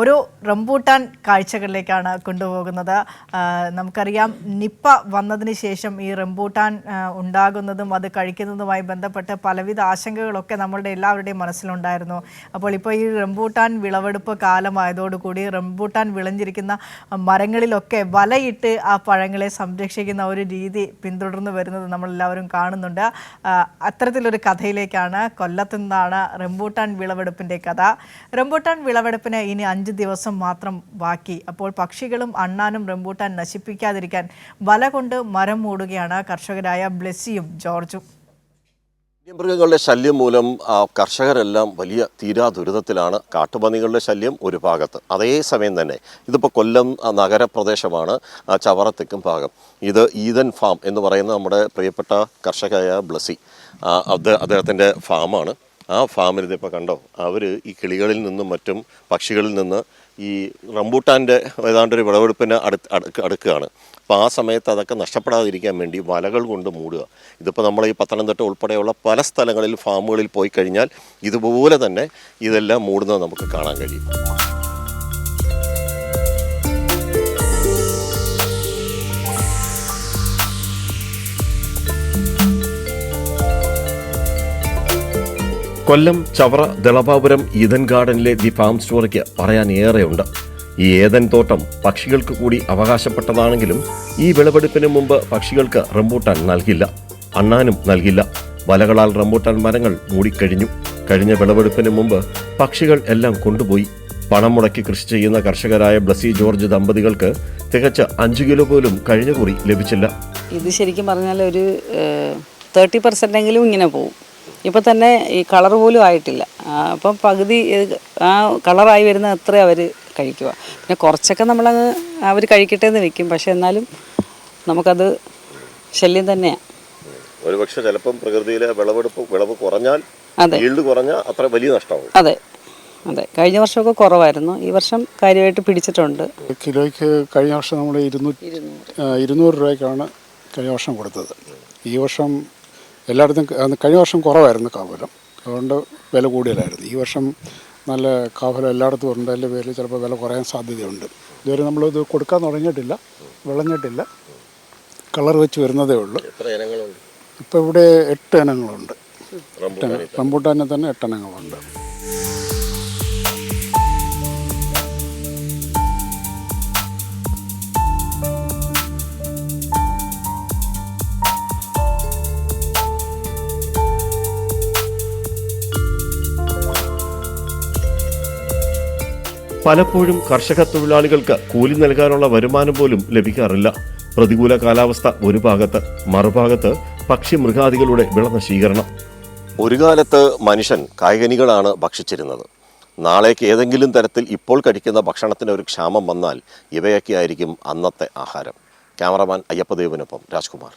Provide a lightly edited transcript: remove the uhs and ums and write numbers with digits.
ഒരു റംബൂട്ടാൻ കാഴ്ചകളിലേക്കാണ് കൊണ്ടുപോകുന്നത്. നമുക്കറിയാം നിപ്പ വന്നതിന് ശേഷം ഈ റംബൂട്ടാൻ ഉണ്ടാകുന്നതും അത് കഴിക്കുന്നതുമായി ബന്ധപ്പെട്ട് പലവിധ ആശങ്കകളൊക്കെ നമ്മളുടെ എല്ലാവരുടെയും മനസ്സിലുണ്ടായിരുന്നു. അപ്പോൾ ഇപ്പോൾ ഈ റംബൂട്ടാൻ വിളവെടുപ്പ് കാലമായതോടുകൂടി റംബൂട്ടാൻ വിളഞ്ഞിരിക്കുന്ന മരങ്ങളിലൊക്കെ വലയിട്ട് ആ പഴങ്ങളെ സംരക്ഷിക്കുന്ന ഒരു രീതി പിന്തുടർന്നു വരുന്നത് നമ്മളെല്ലാവരും കാണുന്നുണ്ട്. അത്തരത്തിലൊരു കഥയിലേക്കാണ് കൊല്ലത്തു നിന്നാണ് റംബൂട്ടാൻ വിളവെടുപ്പിൻ്റെ കഥ. റംബൂട്ടാൻ വിളവെടുപ്പിന് ഇനി 5 ദിവസം മാത്രം ബാക്കി. അപ്പോൾ പക്ഷികളും അണ്ണാനും റംബൂട്ടാൻ നശിപ്പിക്കാതിരിക്കാൻ വല കൊണ്ട് മരം മൂടുകയാണ് കർഷകരായ ബ്ലെസ്സിയും ജോർജും. വന്യമൃഗങ്ങളുടെ ശല്യം മൂലം കർഷകരെല്ലാം വലിയ തീരാ ദുരിതത്തിലാണ്. കാട്ടുപന്നികളുടെ ശല്യം ഒരു ഭാഗത്ത്, അതേസമയം തന്നെ ഇതിപ്പോൾ കൊല്ലം നഗരപ്രദേശമാണ്, ചവറ തെക്കും ഭാഗം. ഇത് ഈദൻ ഫാം എന്ന് പറയുന്ന നമ്മുടെ പ്രിയപ്പെട്ട കർഷകയായ ബ്ലെസ്സി, അദ്ദേഹത്തിൻ്റെ ഫാമാണ്. ആ ഫാമിൽ ഇതിപ്പോൾ കണ്ടോ, അവർ ഈ കിളികളിൽ നിന്നും മറ്റും പക്ഷികളിൽ നിന്ന് ഈ റംബൂട്ടാൻ്റെ ഏതാണ്ടൊരു വിളവെടുപ്പിന് അടുക്കുകയാണ്. അപ്പോൾ ആ സമയത്ത് അതൊക്കെ നഷ്ടപ്പെടാതിരിക്കാൻ വേണ്ടി വലകൾ കൊണ്ട് മൂടുക. ഇതിപ്പോൾ നമ്മൾ ഈ പത്തനംതിട്ട ഉൾപ്പെടെയുള്ള പല സ്ഥലങ്ങളിൽ ഫാമുകളിൽ പോയി കഴിഞ്ഞാൽ ഇതുപോലെ തന്നെ ഇതെല്ലാം മൂടുന്നത് നമുക്ക് കാണാൻ കഴിയും. Kollam Chavara ദളപാപുരം Eden ഗാർഡനിലെ the farm സ്റ്റോറിക്ക് പറയാൻ ഏറെയുണ്ട്. ഈ ഏദൻ തോട്ടം പക്ഷികൾക്ക് കൂടി അവകാശപ്പെട്ടതാണെങ്കിലും ഈ വിളവെടുപ്പിന് മുമ്പ് പക്ഷികൾക്ക് റംബൂട്ടാൻ നൽകില്ല, അണ്ണാനും നൽകില്ല. വലകളാൽ റംബൂട്ടാൻ മരങ്ങൾ മൂടിക്കഴിഞ്ഞു. കഴിഞ്ഞ വിളവെടുപ്പിന് മുമ്പ് പക്ഷികൾ എല്ലാം കൊണ്ടുപോയി. പണം മുടക്കി കൃഷി ചെയ്യുന്ന കർഷകരായ ബ്ലെസ്സി ജോർജ് ദമ്പതികൾക്ക് തികച്ച് 5 കിലോ പോലും കഴിഞ്ഞ കുറി ലഭിച്ചില്ല. ഇത് ശരിക്കും പറഞ്ഞാൽ ഒരു 30% ഇങ്ങനെ പോകും. ഇപ്പം തന്നെ ഈ കളർ പോലും ആയിട്ടില്ല. അപ്പം പകുതി ആ കളറായി വരുന്ന അത്ര അവർ കഴിക്കുക. പിന്നെ കുറച്ചൊക്കെ നമ്മളങ്ങ് അവർ കഴിക്കട്ടെ എന്ന് വെക്കും. പക്ഷെ എന്നാലും നമുക്കത് ശല്യം തന്നെയാണ്. ഒരു പക്ഷേ ചിലപ്പം പ്രകൃതിയിലെ വിളവ് കുറഞ്ഞാൽ, അതെ, കുറഞ്ഞാൽ അത്ര വലിയ നഷ്ടമാവും. അതെ അതെ. കഴിഞ്ഞ വർഷമൊക്കെ കുറവായിരുന്നു, ഈ വർഷം കാര്യമായിട്ട് പിടിച്ചിട്ടുണ്ട്. കിലോയ്ക്ക് കഴിഞ്ഞ വർഷം നമ്മൾ 200 രൂപയ്ക്കാണ് കഴിഞ്ഞ വർഷം കൊടുത്തത്. ഈ വർഷം എല്ലായിടത്തും കഴിഞ്ഞ വർഷം കുറവായിരുന്നു കാഫലം, അതുകൊണ്ട് വില കൂടുതലായിരുന്നു. ഈ വർഷം നല്ല കാഫലം എല്ലായിടത്തും ഉണ്ട്. അതിൻ്റെ പേരിൽ ചിലപ്പോൾ വില കുറയാൻ സാധ്യതയുണ്ട്. ഇതുവരെ നമ്മളിത് കൊടുക്കാൻ തുടങ്ങിയിട്ടില്ല, വിളഞ്ഞിട്ടില്ല, കളർ വെച്ച് വരുന്നതേ ഉള്ളൂ. ഇപ്പോൾ ഇവിടെ 8 ഇനങ്ങളുണ്ട്. റംബൂട്ടാനെ തന്നെ 8 ഇനങ്ങളുണ്ട്. പലപ്പോഴും കർഷക തൊഴിലാളികൾക്ക് കൂലി നൽകാനുള്ള വരുമാനം പോലും ലഭിക്കാറില്ല. പ്രതികൂല കാലാവസ്ഥ ഒരു ഭാഗത്ത്, മറുഭാഗത്ത് പക്ഷി മൃഗാദികളുടെ വിളനശീകരണം. ഒരു കാലത്ത് മനുഷ്യൻ കായ്കനികളാണ് ഭക്ഷിച്ചിരുന്നത്. നാളേക്ക് ഏതെങ്കിലും തരത്തിൽ ഇപ്പോൾ കഴിക്കുന്ന ഭക്ഷണത്തിന് ഒരു ക്ഷാമം വന്നാൽ ഇവയൊക്കെ ആയിരിക്കും അന്നത്തെ ആഹാരം. ക്യാമറമാൻ അയ്യപ്പദേവനൊപ്പം രാജ്കുമാർ.